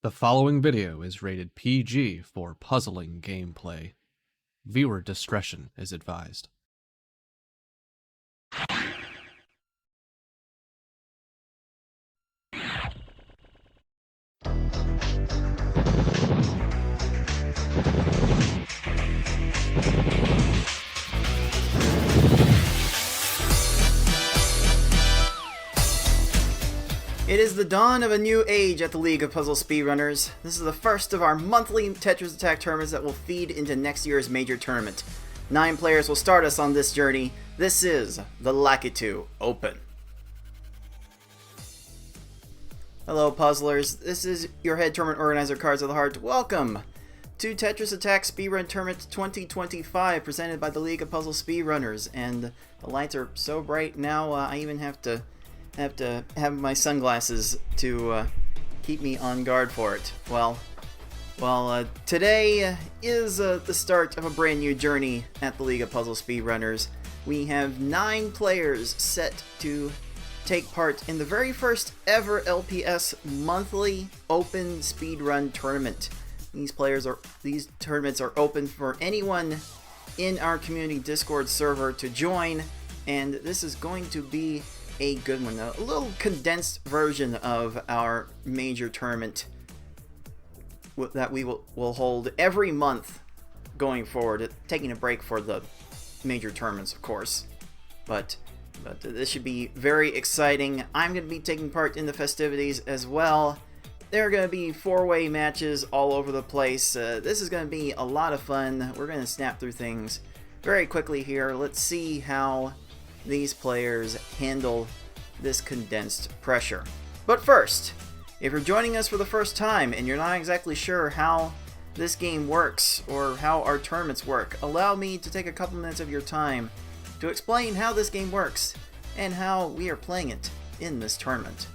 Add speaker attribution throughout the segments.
Speaker 1: The following video is rated PG for puzzling gameplay. Viewer discretion is advised.
Speaker 2: It is the dawn of a new age at the League of Puzzle Speedrunners. This is the first of our monthly Tetris Attack tournaments that will feed into next year's major tournament. 9 players will start us on this journey. This is the Lakitu Open. Hello puzzlers, this is your head tournament organizer, Cards of the Heart. Welcome to Tetris Attack Speedrun Tournament 2025, presented by the League of Puzzle Speedrunners. And the lights are so bright now, I even have to have my sunglasses to keep me on guard for it. Well, today is the start of a brand new journey at the League of Puzzle Speedrunners. We have 9 players set to take part in the very first ever LPS monthly open speedrun tournament. These tournaments are open for anyone in our community Discord server to join, and this is going to be a good one, a little condensed version of our major tournament that we will hold every month going forward, taking a break for the major tournaments, of course. But this should be very exciting. I'm going to be taking part in the festivities as well. There are going to be 4-way matches all over the place. This is going to be a lot of fun. We're going to snap through things very quickly here. Let's see how these players handle this condensed pressure. But first, if you're joining us for the first time and you're not exactly sure how this game works or how our tournaments work, allow me to take a couple minutes of your time to explain how this game works and how we are playing it in this tournament.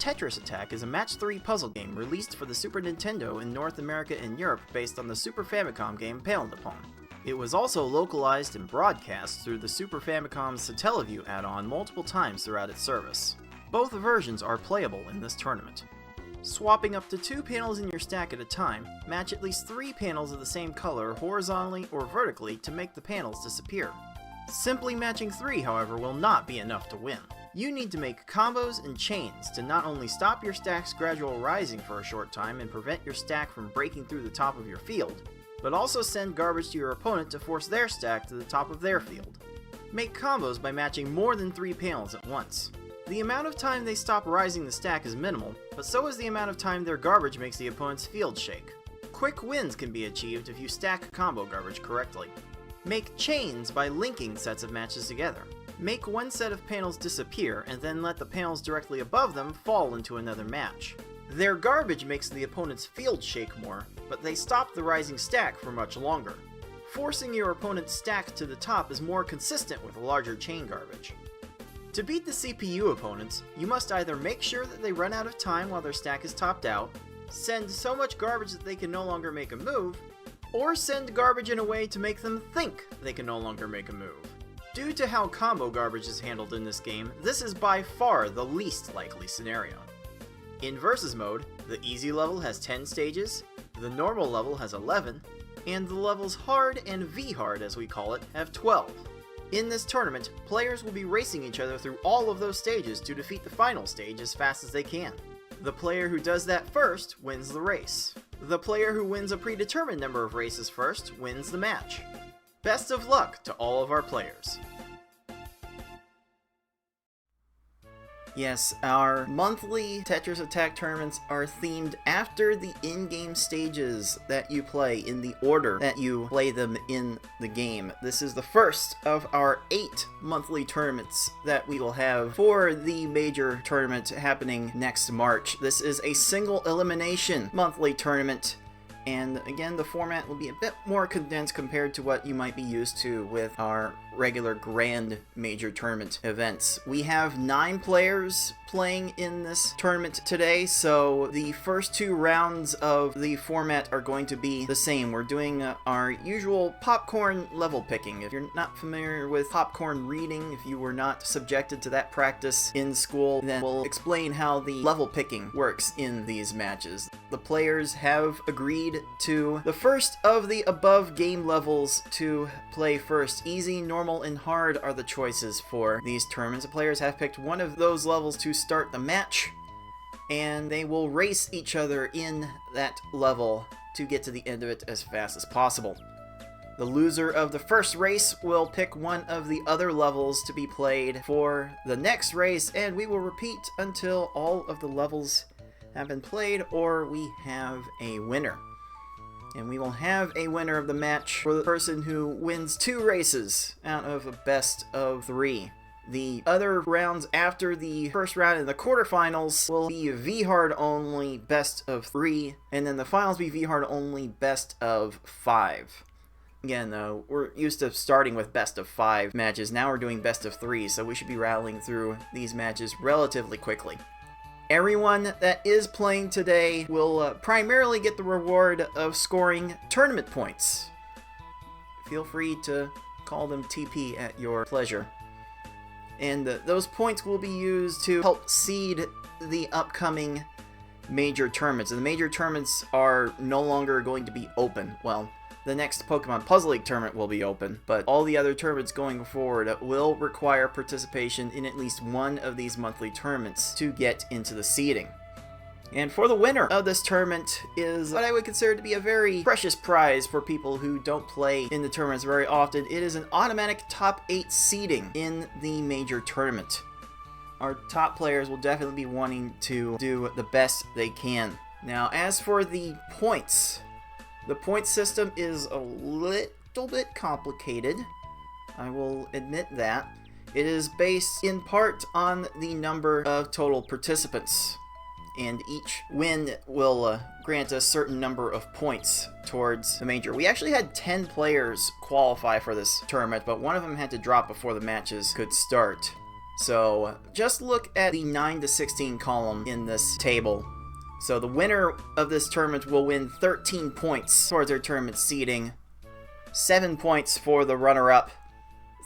Speaker 2: Tetris Attack is a match 3 puzzle game released for the Super Nintendo in North America and Europe based on the Super Famicom game Paled Upon. It was also localized and broadcast through the Super Famicom's Satellaview add-on multiple times throughout its service. Both versions are playable in this tournament. Swapping up to 2 panels in your stack at a time, match at least 3 panels of the same color horizontally or vertically to make the panels disappear. Simply matching 3, however, will not be enough to win. You need to make combos and chains to not only stop your stack's gradual rising for a short time and prevent your stack from breaking through the top of your field, but also send garbage to your opponent to force their stack to the top of their field. Make combos by matching more than 3 panels at once. The amount of time they stop rising the stack is minimal, but so is the amount of time their garbage makes the opponent's field shake. Quick wins can be achieved if you stack combo garbage correctly. Make chains by linking sets of matches together. Make one set of panels disappear and then let the panels directly above them fall into another match. Their garbage makes the opponent's field shake more, but they stop the rising stack for much longer. Forcing your opponent's stack to the top is more consistent with larger chain garbage. To beat the CPU opponents, you must either make sure that they run out of time while their stack is topped out, send so much garbage that they can no longer make a move, or send garbage in a way to make them think they can no longer make a move. Due to how combo garbage is handled in this game, this is by far the least likely scenario. In Versus mode, the easy level has 10 stages, the normal level has 11, and the levels hard and V-hard as we call it have 12. In this tournament, players will be racing each other through all of those stages to defeat the final stage as fast as they can. The player who does that first wins the race. The player who wins a predetermined number of races first wins the match. Best of luck to all of our players. Yes, our monthly Tetris Attack tournaments are themed after the in-game stages that you play, in the order that you play them in the game. This is the first of our 8 monthly tournaments that we will have for the major tournament happening next March. This is a single elimination monthly tournament, and again, the format will be a bit more condensed compared to what you might be used to with our regular grand major tournament events. We have 9 players playing in this tournament today, so the first 2 rounds of the format are going to be the same. We're doing our usual popcorn level picking. If you're not familiar with popcorn reading, if you were not subjected to that practice in school, then we'll explain how the level picking works in these matches. The players have agreed to the first of the above game levels to play first. Easy, normal, and hard are the choices for these tournaments. The players have picked one of those levels to start the match, and they will race each other in that level to get to the end of it as fast as possible. The loser of the first race will pick one of the other levels to be played for the next race, and we will repeat until all of the levels have been played or we have a winner. And we will have a winner of the match for the person who wins 2 races out of a best of 3. The other rounds after the first round in the quarterfinals will be V-Hard only best of 3, and then the finals be V-Hard only best of 5. Again, though, we're used to starting with best of 5 matches. Now we're doing best of 3, so we should be rattling through these matches relatively quickly. Everyone that is playing today will primarily get the reward of scoring tournament points. Feel free to call them TP at your pleasure. And those points will be used to help seed the upcoming major tournaments. And the major tournaments are no longer going to be open. Well, the next Pokemon Puzzle League tournament will be open, but all the other tournaments going forward will require participation in at least one of these monthly tournaments to get into the seeding. And for the winner of this tournament is what I would consider to be a very precious prize for people who don't play in the tournaments very often. It is an automatic top 8 seeding in the major tournament. Our top players will definitely be wanting to do the best they can. Now, as for the points, the point system is a little bit complicated. I will admit that. It is based in part on the number of total participants, and each win will grant a certain number of points towards the major. We actually had 10 players qualify for this tournament, but one of them had to drop before the matches could start. So just look at the 9 to 16 column in this table. So the winner of this tournament will win 13 points towards their tournament seeding, 7 points for the runner-up,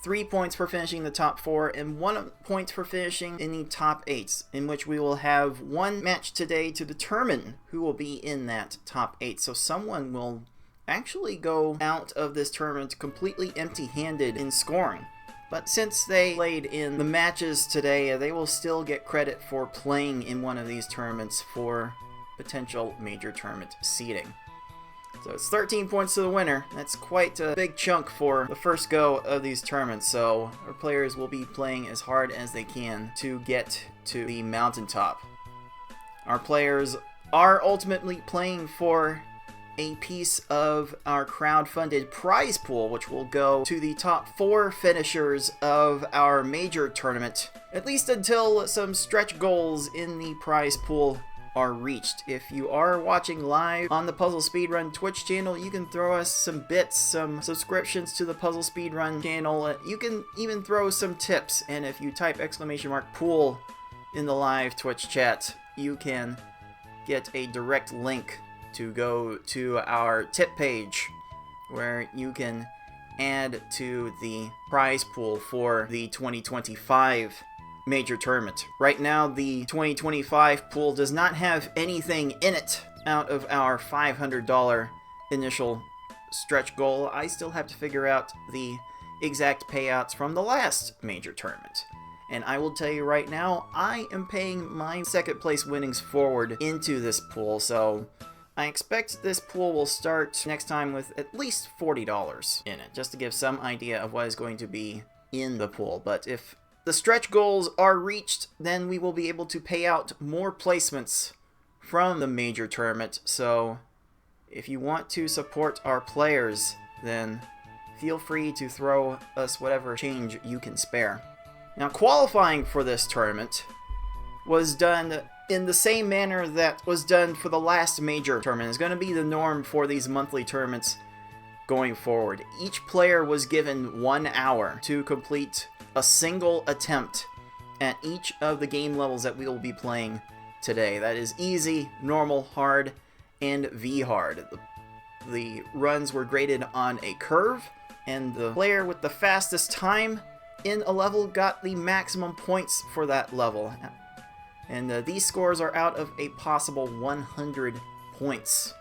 Speaker 2: 3 points for finishing the top 4, and 1 point for finishing in the top 8, in which we will have one match today to determine who will be in that top 8. So someone will actually go out of this tournament completely empty-handed in scoring. But since they played in the matches today, they will still get credit for playing in one of these tournaments for potential major tournament seeding. So it's 13 points to the winner. That's quite a big chunk for the first go of these tournaments, so our players will be playing as hard as they can to get to the mountaintop. Our players are ultimately playing for a piece of our crowd-funded prize pool, which will go to the top 4 finishers of our major tournament, at least until some stretch goals in the prize pool are reached. If you are watching live on the Puzzle Speedrun Twitch channel, you can throw us some bits, some subscriptions to the Puzzle Speedrun channel. You can even throw some tips, and if you type !pool in the live Twitch chat, you can get a direct link to go to our tip page where you can add to the prize pool for the 2025 major tournament. Right now, the 2025 pool does not have anything in it out of our $500 initial stretch goal. I still have to figure out the exact payouts from the last major tournament. And I will tell you right now, I am paying my second place winnings forward into this pool, so I expect this pool will start next time with at least $40 in it, just to give some idea of what is going to be in the pool. But if the stretch goals are reached, then we will be able to pay out more placements from the major tournament. So if you want to support our players, then feel free to throw us whatever change you can spare. Now, qualifying for this tournament was done in the same manner that was done for the last major tournament. It's going to be the norm for these monthly tournaments going forward. Each player was given 1 hour to complete a single attempt at each of the game levels that we will be playing today. That is easy, normal, hard, and V-hard. The runs were graded on a curve, and the player with the fastest time in a level got the maximum points for that level. And these scores are out of a possible 100 points.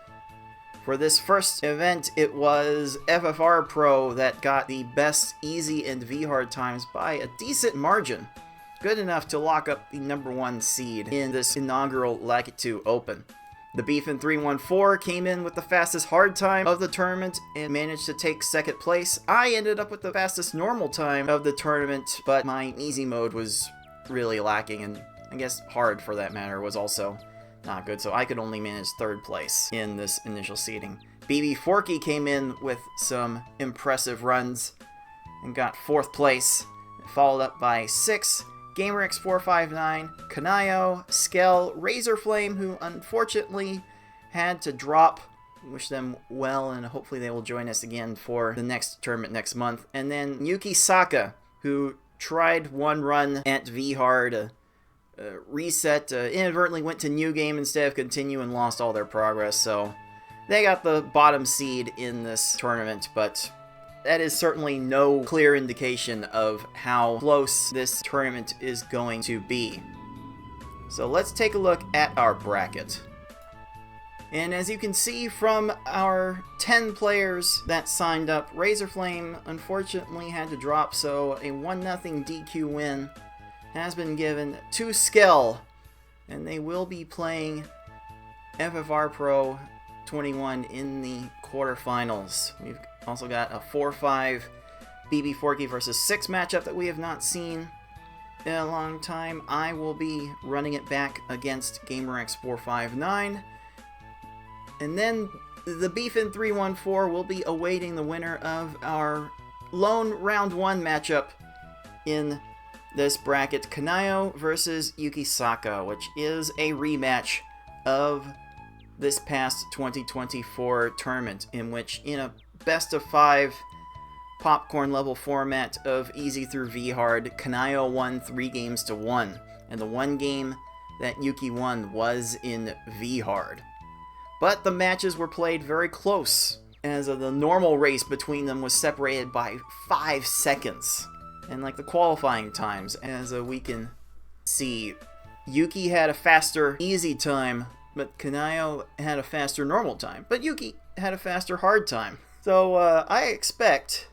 Speaker 2: For this first event, it was FFR Pro that got the best easy and V-hard times by a decent margin. Good enough to lock up the #1 seed in this inaugural Lakitu Open. The Beefin 314 came in with the fastest hard time of the tournament and managed to take second place. I ended up with the fastest normal time of the tournament, but my easy mode was really lacking, and I guess hard for that matter was also not good, so I could only manage third place in this initial seeding. BB Forky came in with some impressive runs and got 4th place, followed up by 6, GamerX459, Kynayo, Skell, Razorflame, who unfortunately had to drop. Wish them well, and hopefully they will join us again for the next tournament next month. And then Yukisaka, who tried one run at V-hard, reset, inadvertently went to New Game instead of Continue and lost all their progress, so they got the bottom seed in this tournament, but that is certainly no clear indication of how close this tournament is going to be. So let's take a look at our bracket. And as you can see from our 10 players that signed up, Razorflame unfortunately had to drop, so a 1-0 DQ win has been given to Skell, and they will be playing FFR Pro 21 in the quarterfinals. We've also got a 4-5 BB Forky versus 6 matchup that we have not seen in a long time. I will be running it back against GamerX459. And then the Beefin 314 will be awaiting the winner of our lone round 1 matchup in this bracket, Kynayo versus Yukisaka, which is a rematch of this past 2024 tournament, in which, in a best of 5 popcorn level format of easy through V-hard, Kynayo won 3 games to 1, and the 1 game that Yuki won was in V-hard. But the matches were played very close, as the normal race between them was separated by 5 seconds. And like the qualifying times, as we can see, Yuki had a faster easy time, but Kynayo had a faster normal time. But Yuki had a faster hard time. So I expect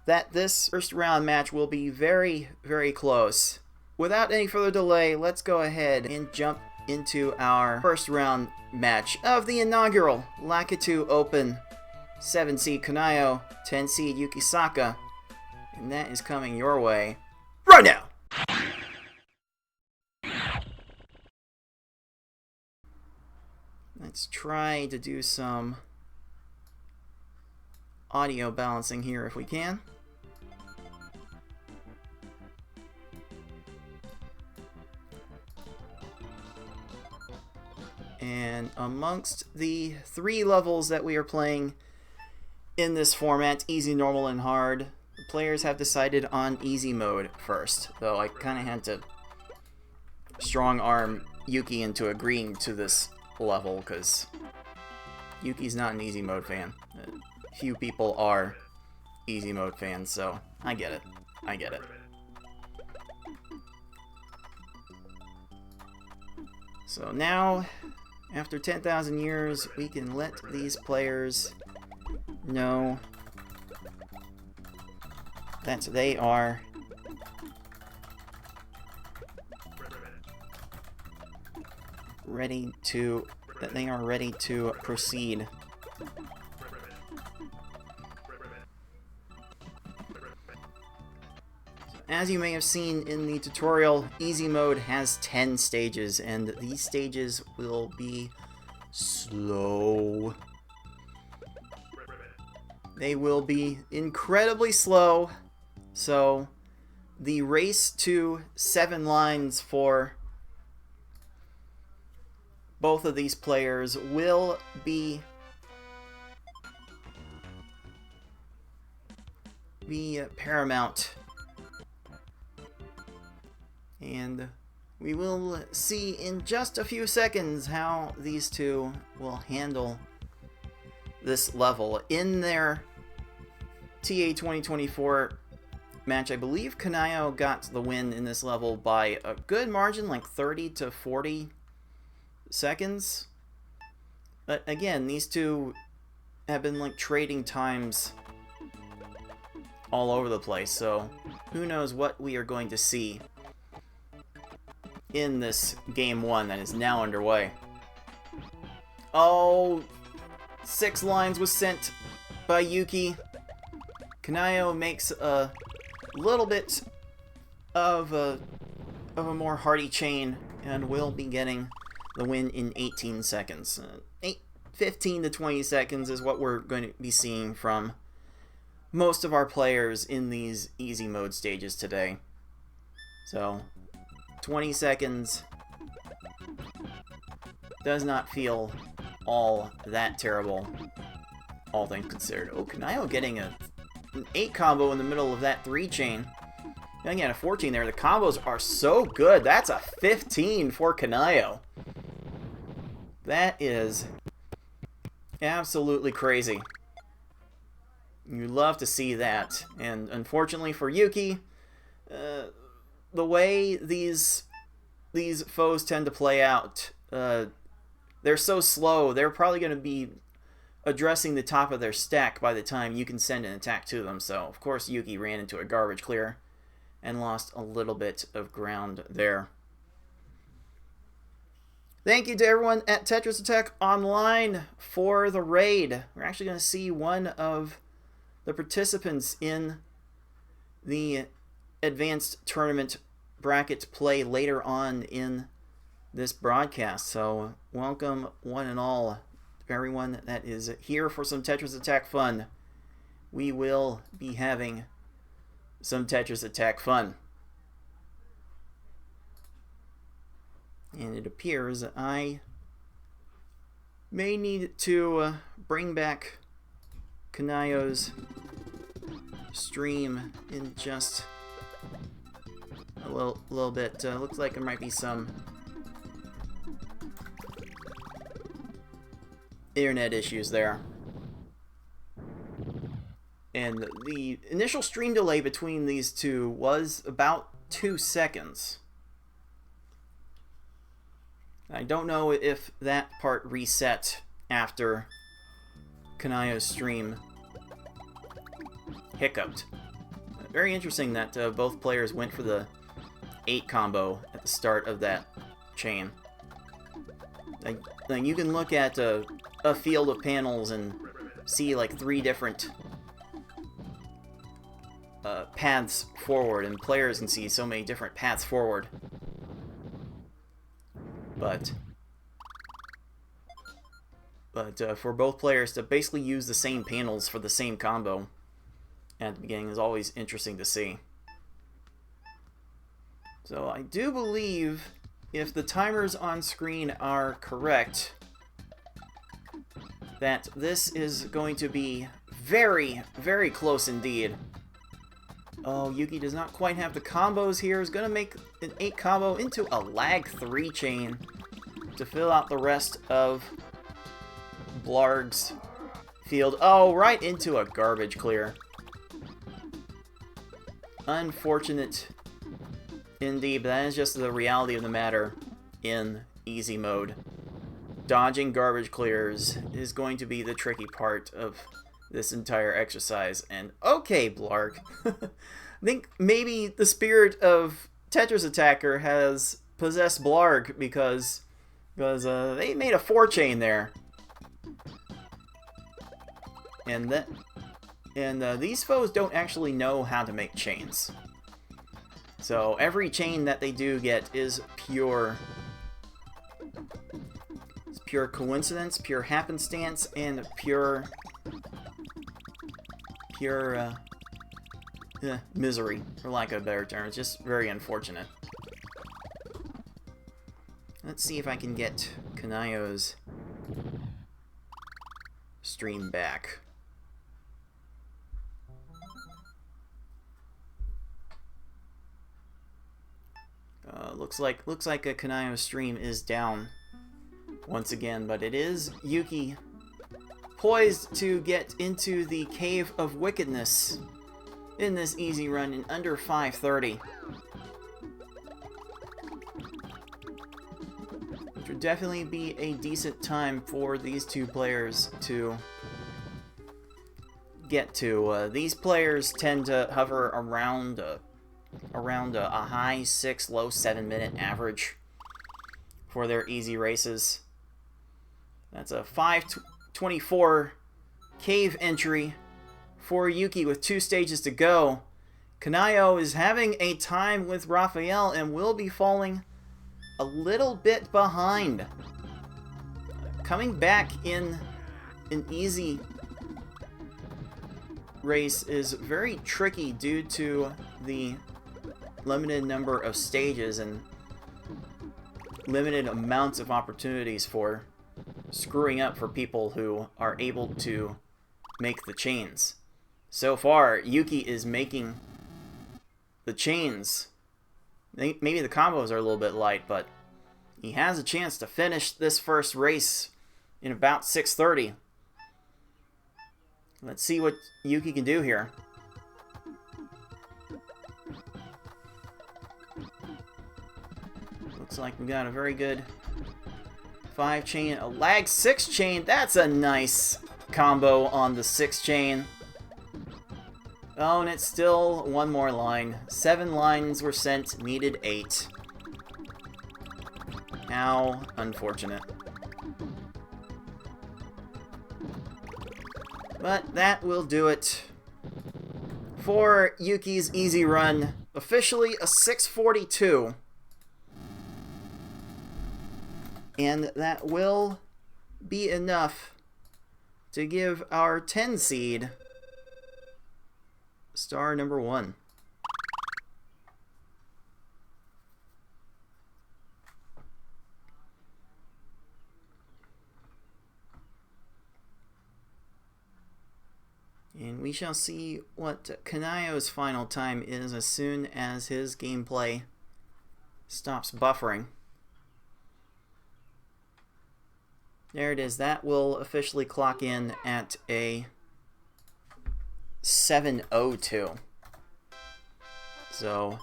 Speaker 2: that this first round match will be very, very close. Without any further delay, let's go ahead and jump into our first round match of the inaugural Lakitu Open. 7 seed Kynayo, 10 seed Yukisaka. And that is coming your way right now! Let's try to do some audio balancing here if we can. And amongst the 3 levels that we are playing in this format, easy, normal, and hard, the players have decided on easy mode first, though I kind of had to strong arm Yuki into agreeing to this level, because Yuki's not an easy mode fan. Few people are easy mode fans, so I get it. I get it. So now, after 10,000 years, we can let these players know that they are ready to proceed. As you may have seen in the tutorial, easy mode has 10 stages, and these stages will be slow. They will be incredibly slow, so the race to 7 lines for both of these players will be be paramount. And we will see in just a few seconds how these two will handle this level. In their TA 2024 match, I believe Kynayo got the win in this level by a good margin, like 30 to 40 seconds. But again, these two have been like trading times all over the place, so who knows what we are going to see in this game 1 that is now underway. Oh, 6 lines was sent by Yuki. Kynayo makes a little bit of a more hearty chain and will be getting the win in 18 seconds. 15 to 20 seconds is what we're going to be seeing from most of our players in these easy mode stages today. So 20 seconds does not feel all that terrible, all things considered. Oh, Kynayo getting an 8 combo in the middle of that 3 chain. Getting at a 14 there. The combos are so good. That's a 15 for Kynayo. That is absolutely crazy. You love to see that. And unfortunately for Yuki, the way these foes tend to play out, they're so slow, they're probably going to be addressing the top of their stack by the time you can send an attack to them. So, of course, Yuki ran into a garbage clear and lost a little bit of ground there. Thank you to everyone at Tetris Attack Online for the raid. We're actually going to see one of the participants in the advanced tournament bracket play later on in this broadcast. So welcome one and all, everyone that is here for some Tetris Attack fun. We will be having some Tetris Attack fun. And it appears I may need to bring back Kynayo's stream in just a little bit. Looks like there might be some internet issues there. And the initial stream delay between these two was about 2 seconds. I don't know if that part reset after Kynayo's stream hiccuped. Very interesting that both players went for the 8 combo at the start of that chain. Like you can look at a field of panels and see like 3 different paths forward, and players can see so many different paths forward. But for both players to basically use the same panels for the same combo at the beginning is always interesting to see. So I do believe, if the timers on screen are correct, that this is going to be very, very close indeed. Oh, Yuki does not quite have the combos here. Is going to make an 8 combo into a lag 3 chain to fill out the rest of Blarg's field. Oh, right into a garbage clear. Unfortunate indeed, but that is just the reality of the matter in easy mode. Dodging garbage clears is going to be the tricky part of this entire exercise. And okay, Blarg. I think maybe the spirit of Tetris Attacker has possessed Blarg because they made a 4 chain there. And these foes don't actually know how to make chains. So every chain that they do get is pure coincidence, pure happenstance, and pure misery, for lack of a better term. It's just very unfortunate. Let's see if I can get Kynayo's stream back. Looks like a Kynayo stream is down once again, but it is Yuki poised to get into the Cave of Wickedness in this easy run in under 5:30. Which would definitely be a decent time for these two players to get to. These players tend to hover around a high 6, low 7-minute average for their easy races. That's a 5:24 cave entry for Yuki with 2 stages to go. Kynayo is having a time with Raphael and will be falling a little bit behind. Coming back in an easy race is very tricky due to the limited number of stages and limited amounts of opportunities for screwing up for people who are able to make the chains. So far, Yuki is making the chains. Maybe the combos are a little bit light, but he has a chance to finish this first race in about 6:30. Let's see what Yuki can do here. Looks like we got a very good 5 chain, a lag 6 chain. That's a nice combo on the 6 chain. Oh, and it's still one more line. 7 lines were sent, needed 8. How unfortunate. But that will do it for Yuki's easy run. Officially a 6:42. And that will be enough to give our 10 seed star number 1. And we shall see what Kynayo's final time is as soon as his gameplay stops buffering. There it is. That will officially clock in at a 7:02. So,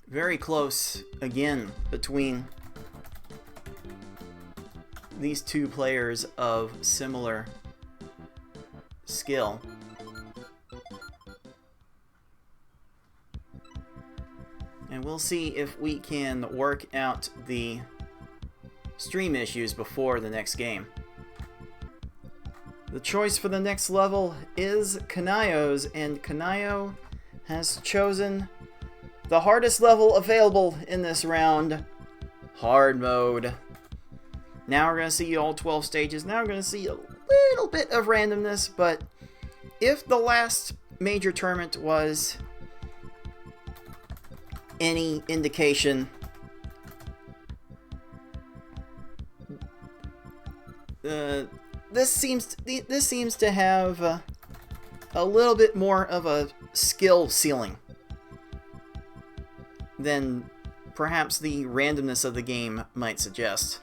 Speaker 2: very close again between these two players of similar skill. And we'll see if we can work out the stream issues before the next game. The choice for the next level is Kynayo's, and Kynayo has chosen the hardest level available in this round, hard mode. Now we're going to see all 12 stages. Now we're going to see a little bit of randomness, but if the last major tournament was any indication, this seems to have a little bit more of a skill ceiling than perhaps the randomness of the game might suggest.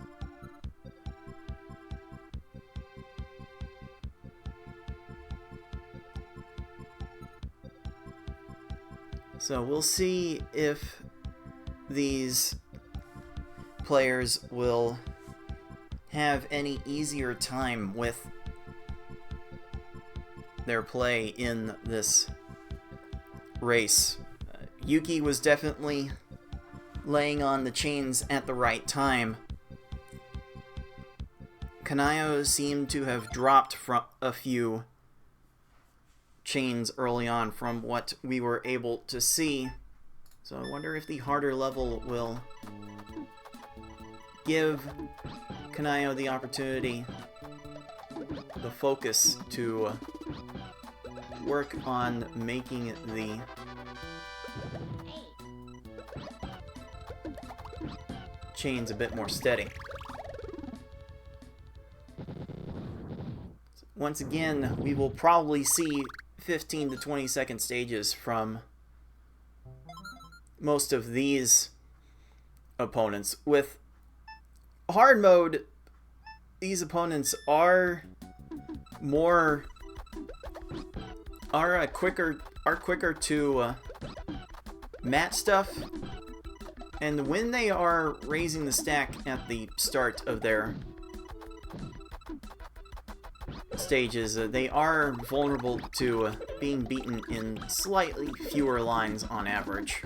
Speaker 2: So we'll see if these players will have any easier time with their play in this race. Yuki was definitely laying on the chains at the right time. Kynayo seemed to have dropped from a few chains early on from what we were able to see. So I wonder if the harder level will give Kynayo the opportunity, the focus to work on making the chains a bit more steady. Once again, we will probably see 15 to 20 second stages from most of these opponents. With hard mode, these opponents are quicker to match stuff, and when they are raising the stack at the start of their stages, they are vulnerable to being beaten in slightly fewer lines on average.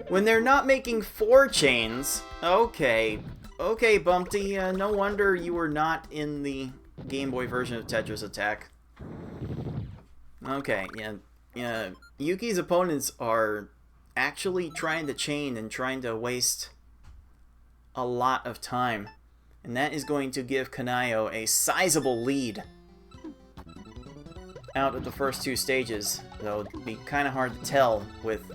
Speaker 2: When they're not making 4 chains, okay, Bumpty, no wonder you were not in the Game Boy version of Tetris Attack. Okay, yeah, Yuki's opponents are actually trying to chain and trying to waste a lot of time. And that is going to give Kynayo a sizable lead out of the first 2 stages, though it'd be kind of hard to tell with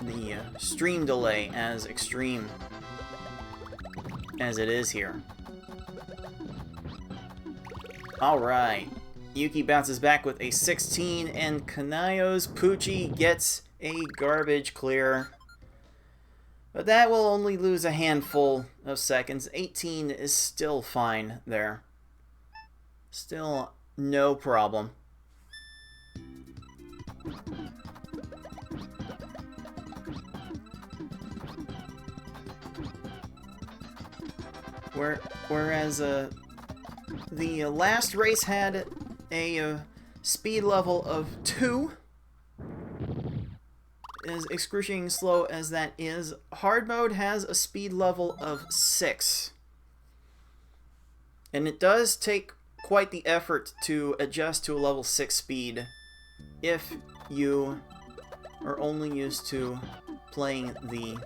Speaker 2: the stream delay as extreme as it is here. Alright, Yuki bounces back with a 16, and Kynayo's Poochie gets a garbage clear. But that will only lose a handful of seconds. 18 is still fine there. Still no problem. Whereas the last race had a speed level of 2. As excruciating slow as that is, hard mode has a speed level of 6. And it does take quite the effort to adjust to a level 6 speed if you are only used to playing the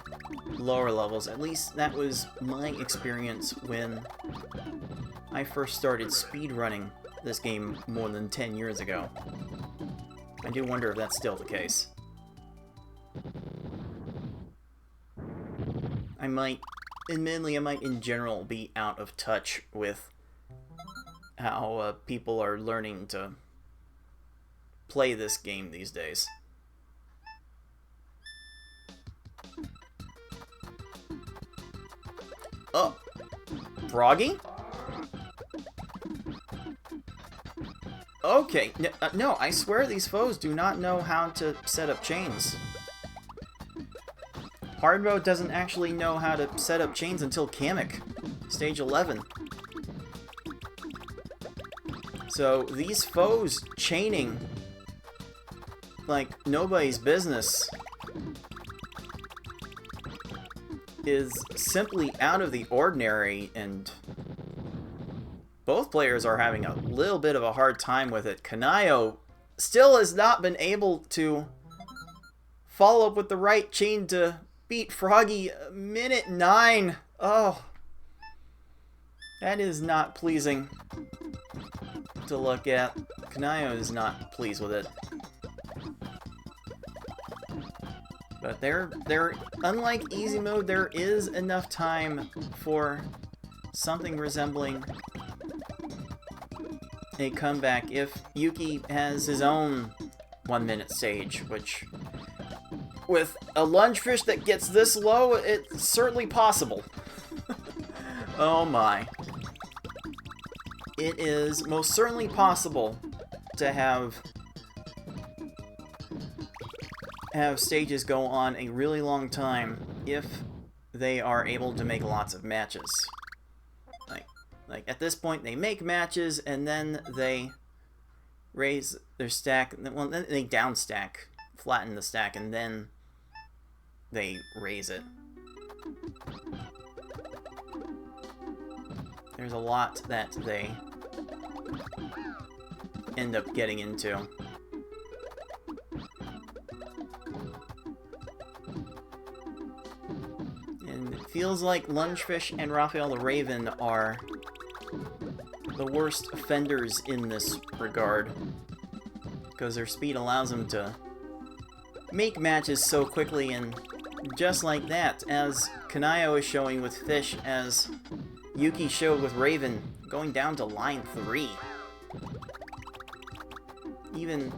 Speaker 2: lower levels. At least that was my experience when I first started speedrunning this game more than 10 years ago. I do wonder if that's still the case. Admittedly, I might in general be out of touch with how people are learning to play this game these days. Oh, Froggy? Okay, no, I swear these foes do not know how to set up chains. Hard mode doesn't actually know how to set up chains until Kamek, stage 11. So these foes chaining like nobody's business is simply out of the ordinary, and both players are having a little bit of a hard time with it. Kynayo still has not been able to follow up with the right chain to beat Froggy. Minute 9. Oh, that is not pleasing to look at. Kynayo is not pleased with it. But unlike easy mode, there is enough time for something resembling a comeback if Yuki has his own 1 minute stage, which with a lungefish that gets this low, it's certainly possible. Oh my. It is most certainly possible to have stages go on a really long time if they are able to make lots of matches. Like at this point, they make matches and then they raise their stack. Well, then they down stack, flatten the stack, and then they raise it. There's a lot that they end up getting into. And it feels like Lungefish and Raphael the Raven are the worst offenders in this regard, because their speed allows them to make matches so quickly, and just like that, as Kynayo is showing with Fish, as Yuki showed with Raven, going down to line 3. Even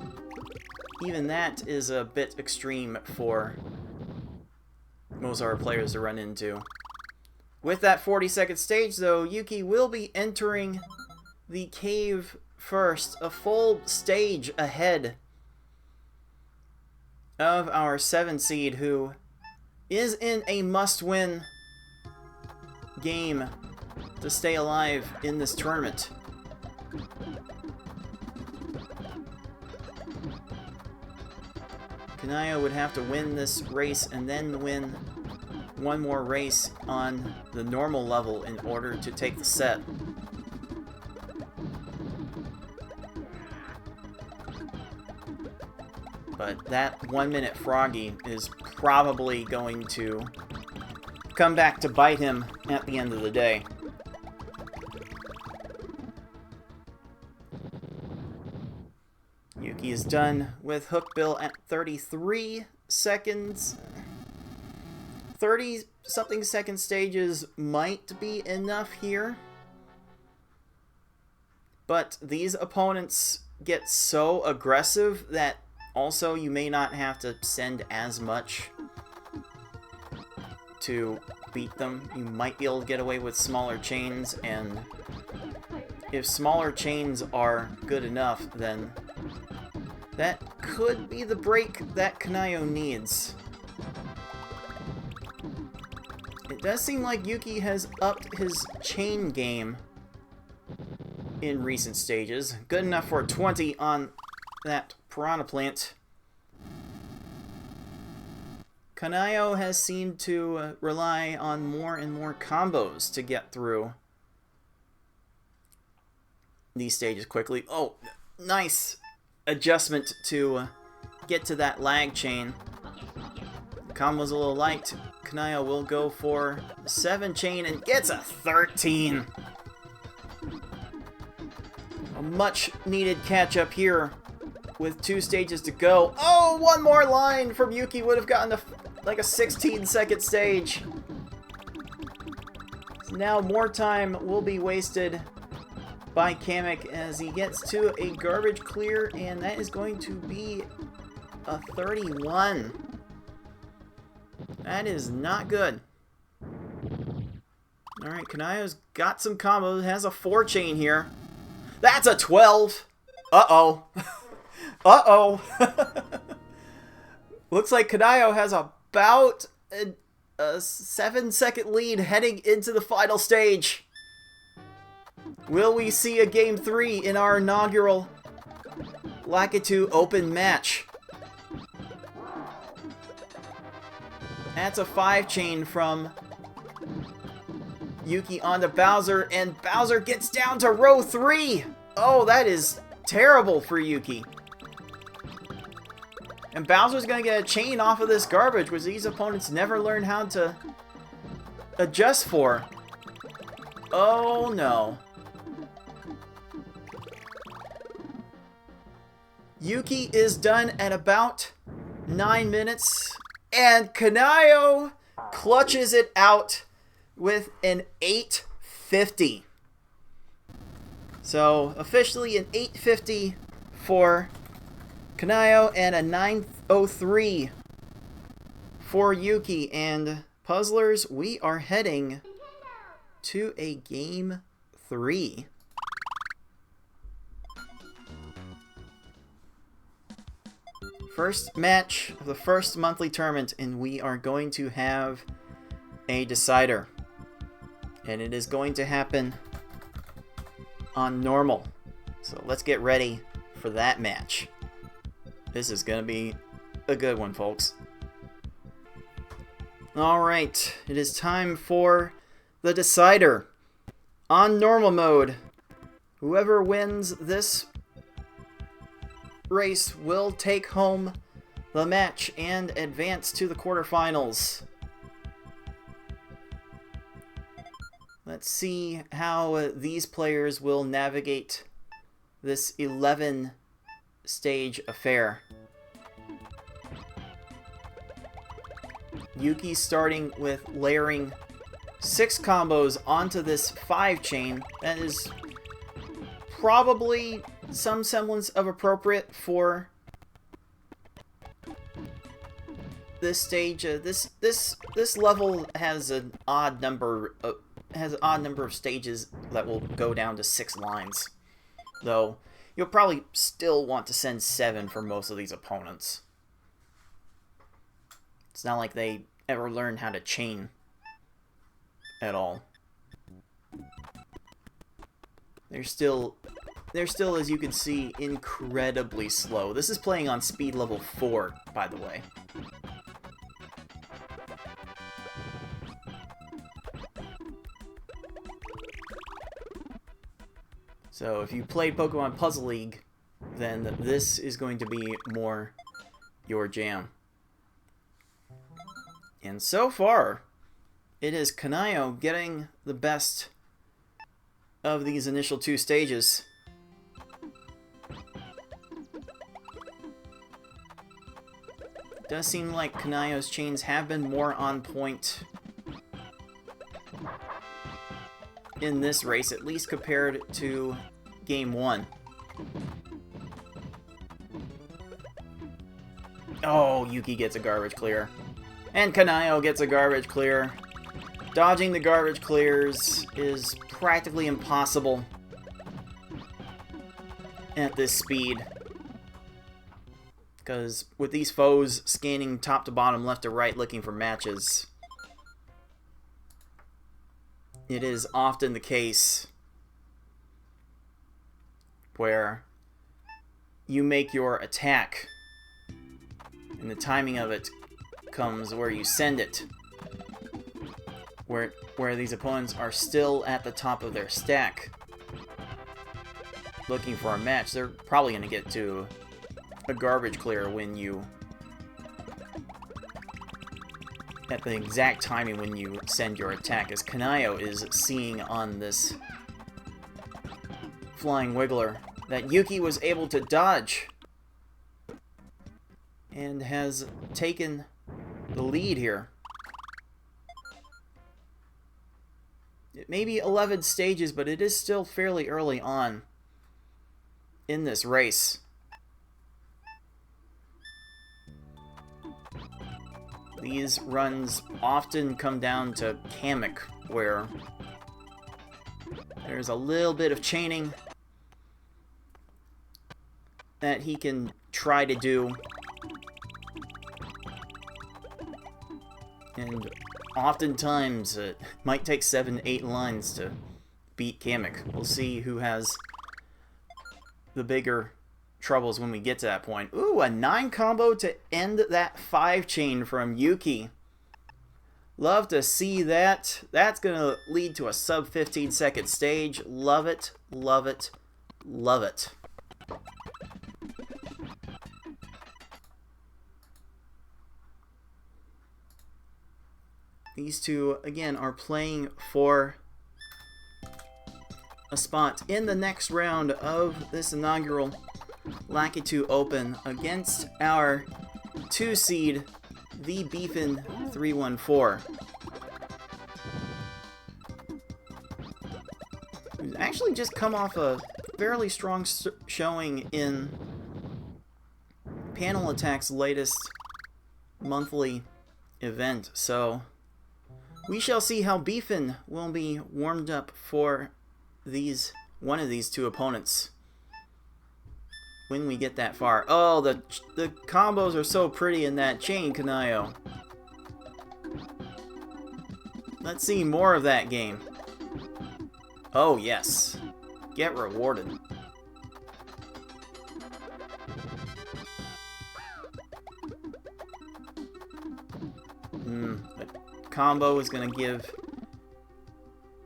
Speaker 2: even that is a bit extreme for most of our players to run into. With that 40-second stage, though, Yuki will be entering the cave first, a full stage ahead of our 7 seed, who is in a must-win game to stay alive in this tournament. Kynayo would have to win this race and then win one more race on the normal level in order to take the set. But that 1-minute Froggy is probably going to come back to bite him at the end of the day. Yuki is done with Hookbill at 33 seconds. 30-something second stages might be enough here. But these opponents get so aggressive that also you may not have to send as much to beat them. You might be able to get away with smaller chains, and if smaller chains are good enough, then that could be the break that Kynayo needs. It does seem like Yuki has upped his chain game in recent stages. Good enough for 20 on that Piranha Plant. Kynayo has seemed to rely on more and more combos to get through these stages quickly. Oh, nice adjustment to get to that lag chain. The combo's a little light. Kynayo will go for 7 chain and gets a 13. A much needed catch up here with 2 stages to go. Oh, one more line from Yuki would have gotten like a 16-second stage. So now more time will be wasted by Kamek as he gets to a garbage clear, and that is going to be a 31. That is not good. Alright, Kynayo's got some combos, has a 4 chain here. That's a 12! Uh-oh. Uh-oh. Looks like Kynayo has about a 7-second lead heading into the final stage. Will we see a Game 3 in our inaugural Lakitu Open match? That's a 5 chain from Yuki onto Bowser, and Bowser gets down to row 3! Oh, that is terrible for Yuki. And Bowser's gonna get a chain off of this garbage, which these opponents never learn how to adjust for. Oh no. Yuki is done at about 9 minutes, and Kynayo clutches it out with an 850. So, officially an 850 for Kynayo and a 903 for Yuki. And Puzzlers, we are heading to a Game 3. First match of the first monthly tournament, and we are going to have a decider. And it is going to happen on normal. So let's get ready for that match. This is going to be a good one, folks. Alright, it is time for the decider. On normal mode, whoever wins this race will take home the match and advance to the quarterfinals. Let's see how these players will navigate this 11-stage affair. Yuki starting with layering 6 combos onto this 5 chain. That is probably some semblance of appropriate for this stage. This level has an odd number of stages that will go down to 6 lines. Though you'll probably still want to send 7 for most of these opponents. It's not like they ever learn how to chain at all. They're still, as you can see, incredibly slow. This is playing on speed level 4, by the way. So if you played Pokemon Puzzle League, then this is going to be more your jam. And so far, it is Kynayo getting the best of these initial 2 stages. It does seem like Kynayo's chains have been more on point in this race, at least compared to Game 1. Oh, Yuki gets a garbage clear. And Kynayo gets a garbage clear. Dodging the garbage clears is practically impossible at this speed. Because with these foes scanning top to bottom, left to right, looking for matches, it is often the case where you make your attack and the timing of it comes where you send it, where these opponents are still at the top of their stack looking for a match. They're probably going to get to a garbage clear when you, at the exact timing when you send your attack, as Kynayo is seeing on this flying wiggler that Yuki was able to dodge and has taken the lead here. It may be 11 stages, but it is still fairly early on in this race. These runs often come down to Kamek, where there's a little bit of chaining that he can try to do. And oftentimes it might take 7-8 lines to beat Kamek. We'll see who has the bigger troubles when we get to that point. Ooh, a 9 combo to end that 5 chain from Yuki. Love to see that. That's going to lead to a sub 15 second stage. Love it, love it, love it. These two, again, are playing for a spot in the next round of this inaugural Lakitu Open against our 2 seed, the Beefin 314. Who's actually just come off a fairly strong showing in Panel Attack's latest monthly event, so we shall see how Beefin will be warmed up for one of these 2 opponents when we get that far. Oh, the combos are so pretty in that chain, Kynayo. Let's see more of that game. Oh, yes. Get rewarded. The combo is going to give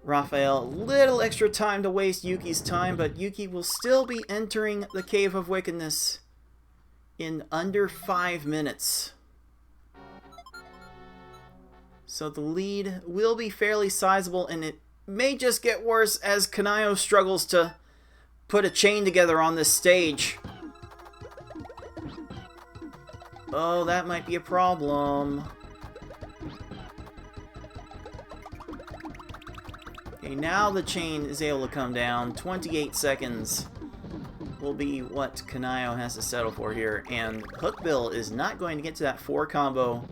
Speaker 2: Raphael a little extra time to waste Yuki's time, but Yuki will still be entering the Cave of Wickedness in under 5 minutes. So the lead will be fairly sizable, and it may just get worse as Kynayo struggles to put a chain together on this stage. Oh, that might be a problem. Okay, now the chain is able to come down. 28 seconds will be what Kynayo has to settle for here. And Hookbill is not going to get to that 4 combo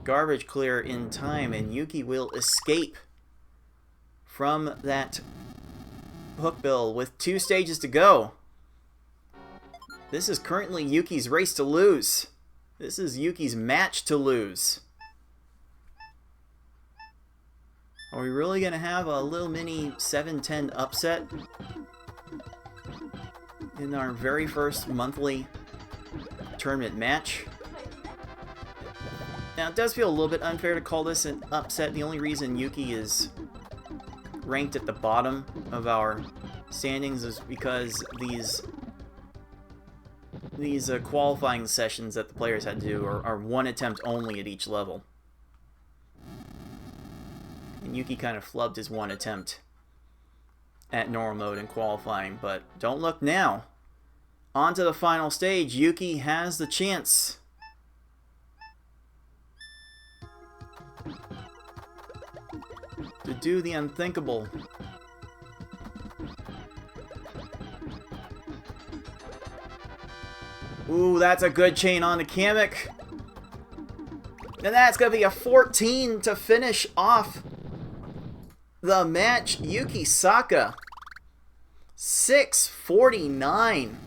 Speaker 2: garbage clear in time, and Yuki will escape from that hookbill with 2 stages to go. This is currently Yuki's race to lose. This is Yuki's match to lose. Are we really going to have a little mini 7-10 upset in our very first monthly tournament match? Now, it does feel a little bit unfair to call this an upset. The only reason Yuki is ranked at the bottom of our standings is because these qualifying sessions that the players had to do are 1 attempt only at each level. And Yuki kind of flubbed his 1 attempt at normal mode in qualifying, but don't look now. On to the final stage. Yuki has the chance to do the unthinkable. Ooh, that's a good chain on the Kamek. And that's going to be a 14 to finish off the match. Yukisaka, 649.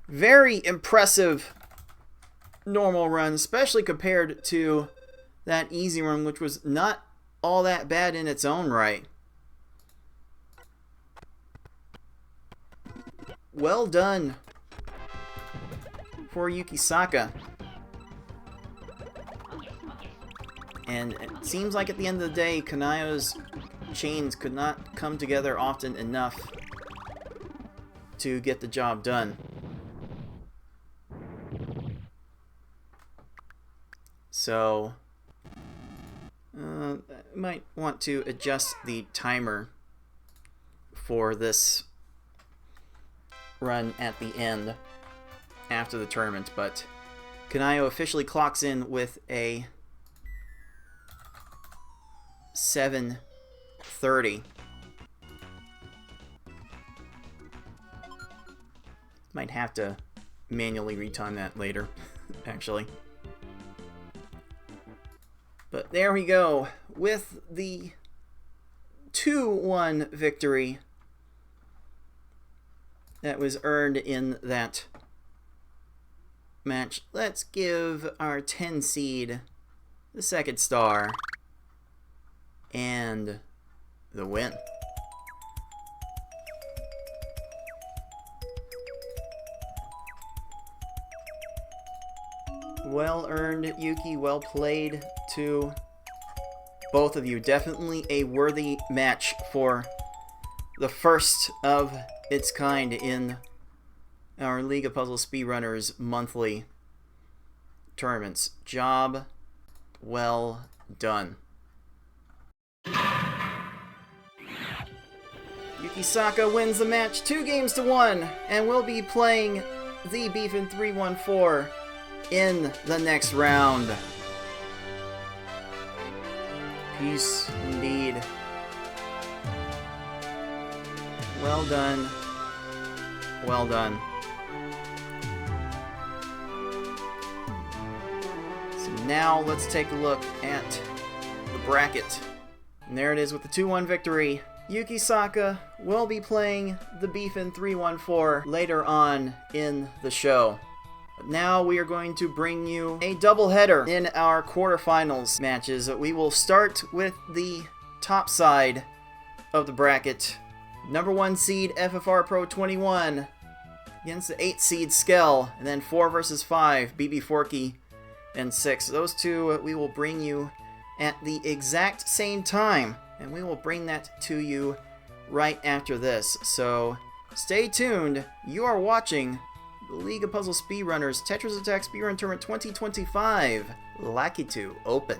Speaker 2: Very impressive normal run, especially compared to that easy run, which was not all that bad in its own right. Well done for Yukisaka. And it seems like at the end of the day, Kynayo's chains could not come together often enough to get the job done. So, I might want to adjust the timer for this run at the end after the tournament, but Kynayo officially clocks in with a 7:30. Might have to manually retime that later, actually. But there we go, with the 2-1 victory that was earned in that match. Let's give our 10 seed the 2nd star and the win. Well earned, Yuki. Well played to both of you. Definitely a worthy match for the first of its kind in our League of Puzzle Speedrunners monthly tournaments. Job well done. Yukisaka wins the match 2-1 and will be playing the Beefin 314 in the next round. Peace indeed. Well done. Well done. So now let's take a look at the bracket. And there it is with the 2-1 victory. Yukisaka will be playing the Beefin 314 later on in the show. But now we are going to bring you a doubleheader in our quarterfinals matches. We will start with the top side of the bracket. Number 1 seed FFR Pro 21 against the 8 seed Skell, and then 4 versus 5 BB Forky and 6. Those two we will bring you at the exact same time, and we will bring that to you right after this. So stay tuned. You are watching the League of Puzzle Speedrunners Tetris Attack Speedrun Tournament 2025 Lakitu Open.